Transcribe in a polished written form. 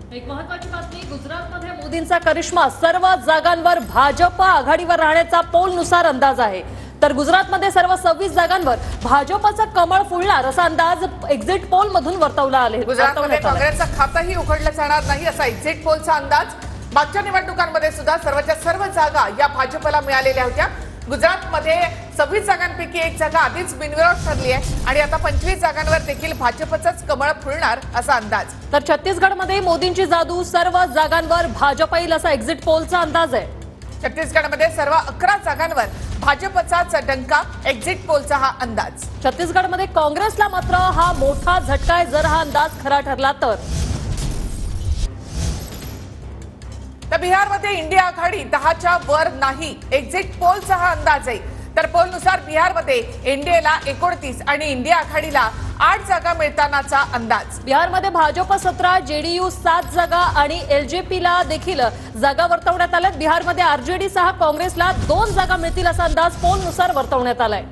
एक महत्त्वाची बातमी, गुजरातमध्ये मोदींचा करिश्मा, सर्व जागांवर भाजप आघाडीवर राहण्याचा पोलनुसार अंदाज आहे। तर गुजरातमध्ये सर्व 26 जागांवर भाजपचं कमळ फुलणार असा अंदाज एक्झिट पोल मधून वर्तवला आहे। गुजरातमध्ये काँग्रेसचं खातंही उघडलं जाणार नाही असा एक्झिट पोलचा अंदाज। मागच्या निवडणुकांमध्ये सुद्धा सर्वच्या सर्व जागा या भाजपला मिळालेल्या होत्या। गुजरातमध्ये 26 जागांपैकी एक जागा आधीच बिनविरोध ठरली आहे आणि आता 25 जागांवर देखील भाजपचंच कमळ फुलणार असा अंदाज। तर छत्तीसगडमध्ये मोदींची जादू, सर्व जागांवर भाजप येईल असा एक्झिट पोलचा अंदाज आहे। छत्तीसगडमध्ये सर्व 11 जागांवर भाजपचाच डंका, एक्झिट पोलचा हा अंदाज। छत्तीसगडमध्ये काँग्रेसला मात्र हा मोठा झटका आहे जर हा अंदाज खरा ठरला तर। बिहारमध्ये इंडिया आघाडी 10च्या वर नाही, एक्झिट पोलचा हा अंदाज आहे। तर पोलनुसार बिहारमध्ये एनडीएला 29 आणि इंडिया आघाडीला 8 जागा मिळतानाचा अंदाज। बिहारमध्ये भाजप 17, जेडीयू 7 जागा आणि एलजेपीला देखील जागा वर्तवण्यात आल्यात। बिहारमध्ये आरजेडी सह काँग्रेसला 2 जागा मिळतील असा अंदाज पोलनुसार वर्तवण्यात आलाय।